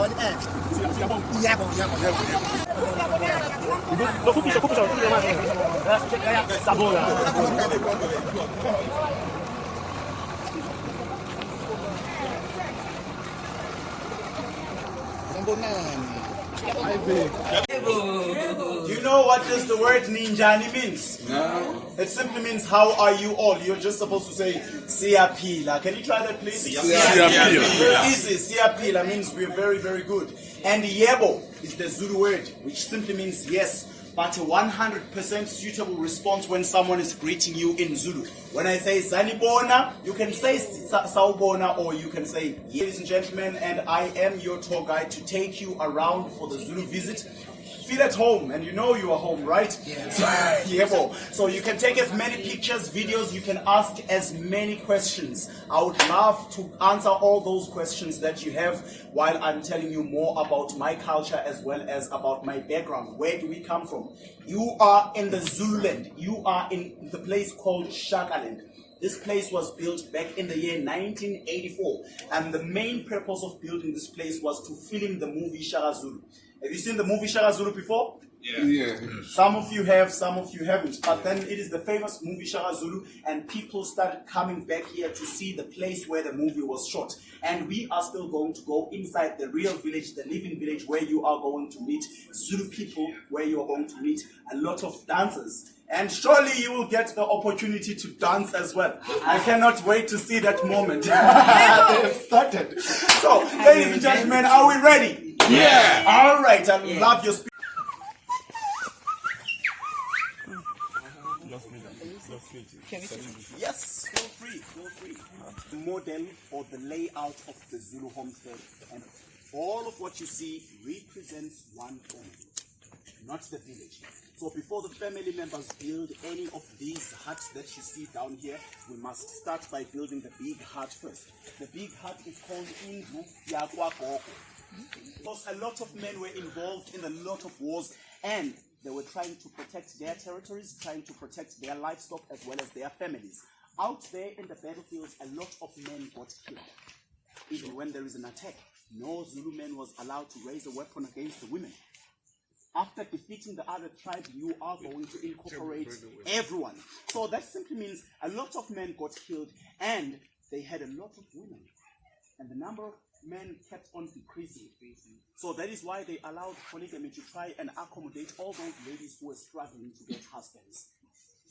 Do you know what does the word ninjani means? No. It simply means how are you all? You're just supposed to say siyapila. Can you try that please? Siyapila. Very easy. Siyapila means we're very, very good. And yebo is the Zulu word, which simply means yes. But a 100% suitable response when someone is greeting you in Zulu. When I say Sanibona, you can say Sawubona, or you can say, ladies and gentlemen, and I am your tour guide to take you around for the Zulu visit. Feel at home, and you know you are home, right? Yeah. So you can take as many pictures, videos, you can ask as many questions. I would love to answer all those questions that you have while I'm telling you more about my culture as well as about my background. Where do we come from? You are in the Zululand. You are in the place called Shakaland. This place was built back in the year 1984, and the main purpose of building this place was to film the movie Shaka Zulu. Have you seen the movie Shaka Zulu before? Yeah. Some of you have, some of you haven't. But then it is the famous movie Shaka Zulu, and people started coming back here to see the place where the movie was shot. And we are still going to go inside the real village, the living village, where you are going to meet Zulu people, where you are going to meet a lot of dancers. And surely you will get the opportunity to dance as well. I cannot wait to see that moment. They have started. So, ladies and gentlemen, are we ready? Yeah. All right. I love your speech. Yes, feel free, feel free. The model or the layout of the Zulu homestead, and all of what you see represents one family, not the village. So before the family members build any of these huts that you see down here, we must start by building the big hut first. The big hut is called Indlu Yakwagogo. Because a lot of men were involved in a lot of wars, and they were trying to protect their territories, trying to protect their livestock as well as their families. Out there in the battlefields, a lot of men got killed. Even when there is an attack, no Zulu man was allowed to raise a weapon against the women. After defeating the other tribe, you are going to incorporate everyone. So that simply means a lot of men got killed, and they had a lot of women. And the number of men kept on decreasing. So that is why they allowed polygamy to try and accommodate all those ladies who were struggling to get husbands.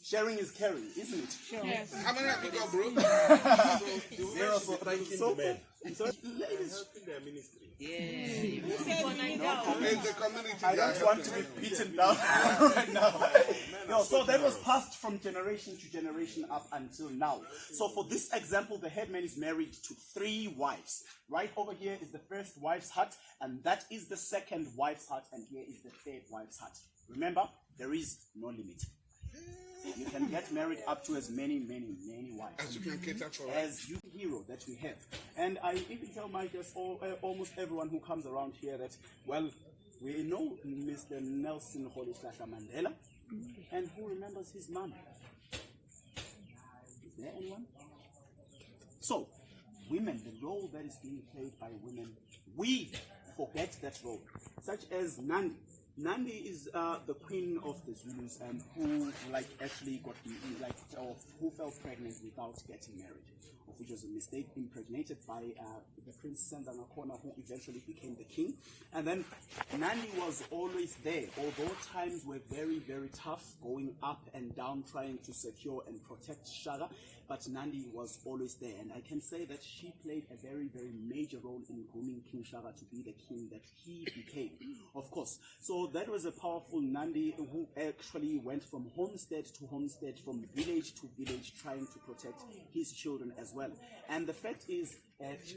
Sharing is caring, isn't it? Sure. Yes. How many have you got, bro? Zero. So, ladies in their ministry. I don't want to be beaten down right now. No, so that was passed from generation to generation up until now. So for this example, the headman is married to 3 wives. Right over here is the first wife's hut, and that is the second wife's hut, and here is the third wife's hut. Remember, there is no limit. You can get married up to as many wives as you can cater for, as you hero that we have. And I even tell my guests, almost everyone who comes around here, that, well, we know Mr. Nelson Rolihlahla Mandela, and who remembers his mom? Is there anyone? So, women, the role that is being played by women, we forget that role, such as Nandi. Nandi is the queen of the Zulus, and who actually got who fell pregnant without getting married, which was a mistake, impregnated by the Prince Senzangakhona, who eventually became the king. And then Nandi was always there, although times were very, very tough, going up and down, trying to secure and protect Shaka. But Nandi was always there, and I can say that she played a very, very major role in grooming King Shaka to be the king that he became, of course. So that was a powerful Nandi who actually went from homestead to homestead, from village to village, trying to protect his children as well. And the fact is,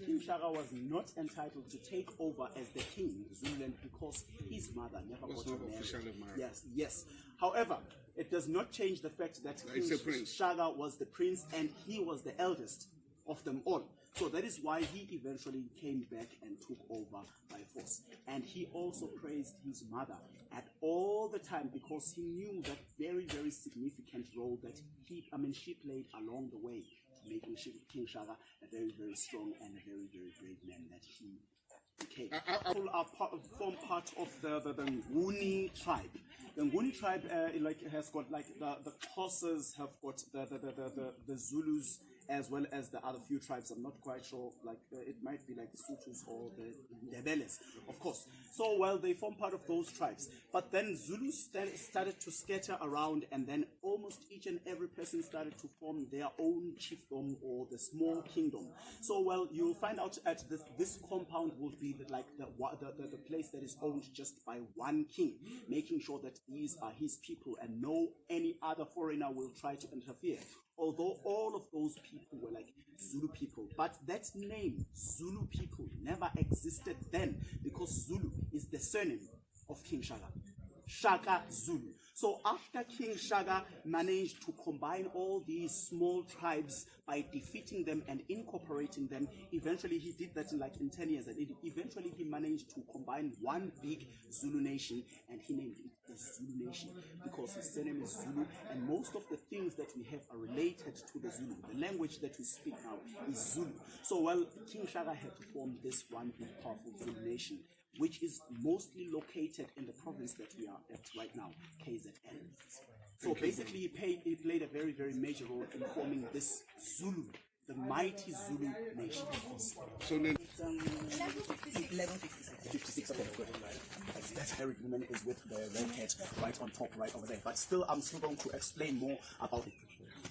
King Shaka was not entitled to take over as the king of Zululand because his mother never got married. Yes. However, it does not change the fact that King Shaka was the prince, and he was the eldest of them all. So that is why he eventually came back and took over by force. And he also praised his mother at all the time, because he knew that very, very significant role that she played along the way, making King Shaka a very, very strong and a very, very great man that he Okay. People form part of the Nguni tribe. The Nguni tribe has got the Xhosas have got the Zulus as well as the other few tribes. I'm not quite sure, it might be like the Sutus or the Ndebeles, of course. So, well, they form part of those tribes. But then Zulus started to scatter around, and then almost each and every person started to form their own chiefdom or the small kingdom. So, well, you'll find out at this compound will be the place that is owned just by one king, making sure that these are his people and no any other foreigner will try to interfere. Although all of those people were like Zulu people, but that name, Zulu people, never existed then because Zulu is the surname of King Shaka. Shaka Zulu. So after King Shaka managed to combine all these small tribes by defeating them and incorporating them, eventually he did that in 10 years, and eventually he managed to combine one big Zulu nation, and he named it the Zulu nation because his surname is Zulu, and most of the things that we have are related to the Zulu. The language that we speak now is Zulu. So, well, King Shaka had to form this one big powerful Zulu nation, which is mostly located in the province that we are at right now, KZN. So basically, he played a very, very major role in forming this Zulu, the mighty Zulu nation. So then, 56, okay, good. That Harry woman is with the red hat right on top, right over there. But still, I'm still going to explain more about it.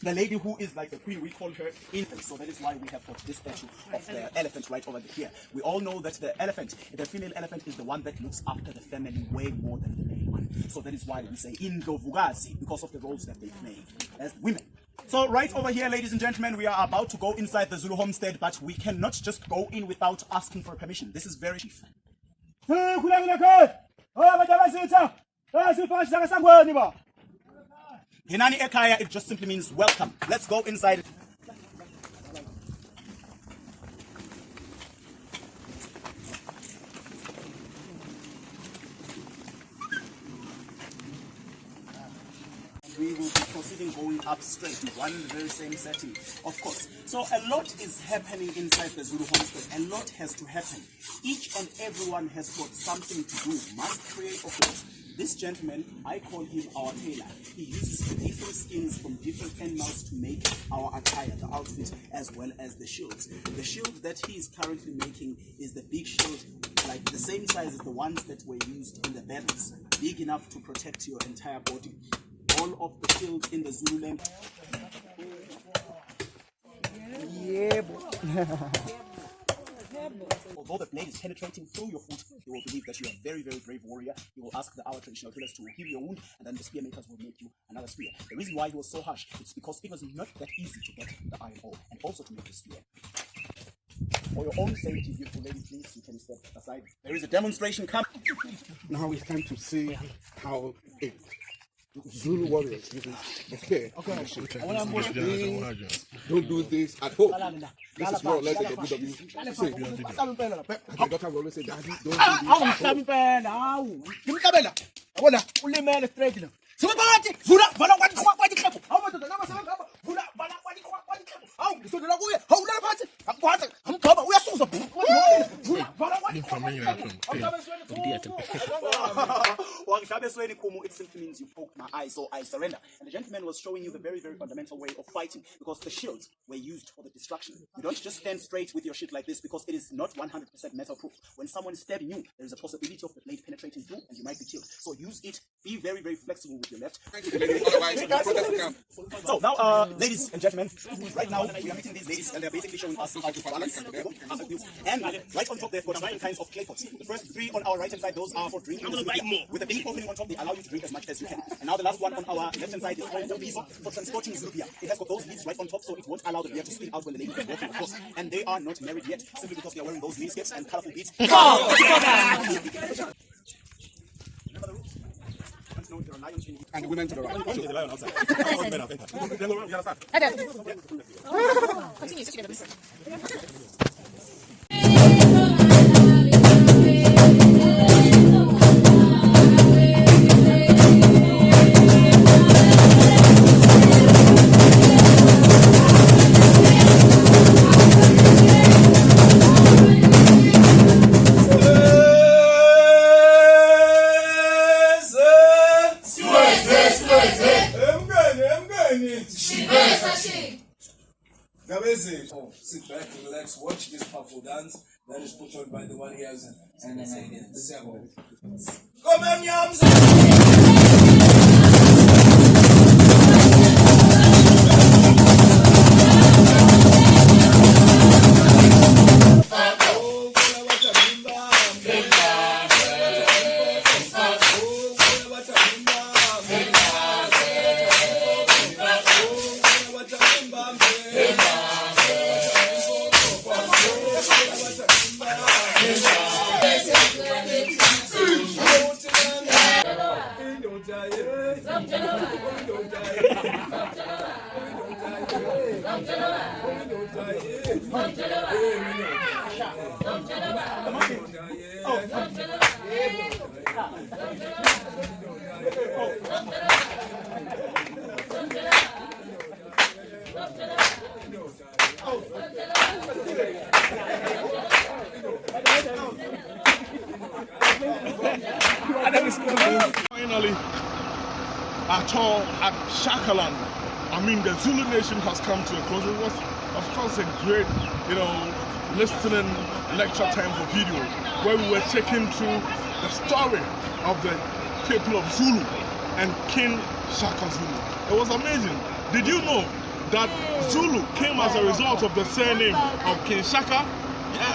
The lady who is like the queen, we call her infant. So that is why we have got this statue of the elephant right over here. We all know that the elephant, the female elephant, is the one that looks after the family way more than the male one. So that is why we say Indlovukazi, because of the roles that they play as women. So right over here, ladies and gentlemen, we are about to go inside the Zulu homestead, but we cannot just go in without asking for permission. This is very chief. Hinani Ekaya, it just simply means welcome. Let's go inside. We will be proceeding going up straight to one very same setting, of course. So a lot is happening inside the Zulu homestead. A lot has to happen. Each and everyone has got something to do, must create, of course. This gentleman, I call him our tailor. He uses different skins from different animals to make our attire, the outfit, as well as the shields. The shield that he is currently making is the big shield, like the same size as the ones that were used in the battles, big enough to protect your entire body. All of the shields in the Zulu land. Although the blade is penetrating through your foot, you will believe that you are a very, very brave warrior. You will ask our traditional healers to heal your wound, and then the spear makers will make you another spear. The reason why he was so harsh is because it was not that easy to get the iron ore and also to make the spear. For your own safety, beautiful lady, please, you can step aside. There is a demonstration coming. now it's time to see how it Zulu warriors using the spear. Don't do this at home. This is more or less like a WWE. My daughter will always say, Daddy, It simply means you poke my eye, so I surrender. And the gentleman was showing you the very, very fundamental way of fighting, because the shields were used for the destruction. You don't just stand straight with your shield like this, because it is not 100% metal proof. When someone is stabbing you, there is a possibility of the blade penetrating through and you might be killed. So use it, be very, very flexible with your left. So now, ladies and gentlemen, right now we are meeting these ladies and they're basically showing us how to balance. And right on top they've got different kinds of clay pots. The first three on our right hand side, those are for drinking. With a big opening on top, they allow you to drink as much as you can. And now the last one on our left hand side is called the piece for transporting Zulu beer. It has got those leads right on top, so it won't allow the beer to spill out when the lady is walking across. And they are not married yet, simply because they are wearing those mini skirts and colorful beads. and the women to the right. by the warriors and then I did several. Come on, yams! Finally, at Shakaland, I mean, the Zulu nation has come to a close. It was, of course, a great, listening lecture time for video, where we were taken through the story of the people of Zulu and King Shaka Zulu. It was amazing. Did you know that Zulu came as a result of the surname of King Shaka? Yeah.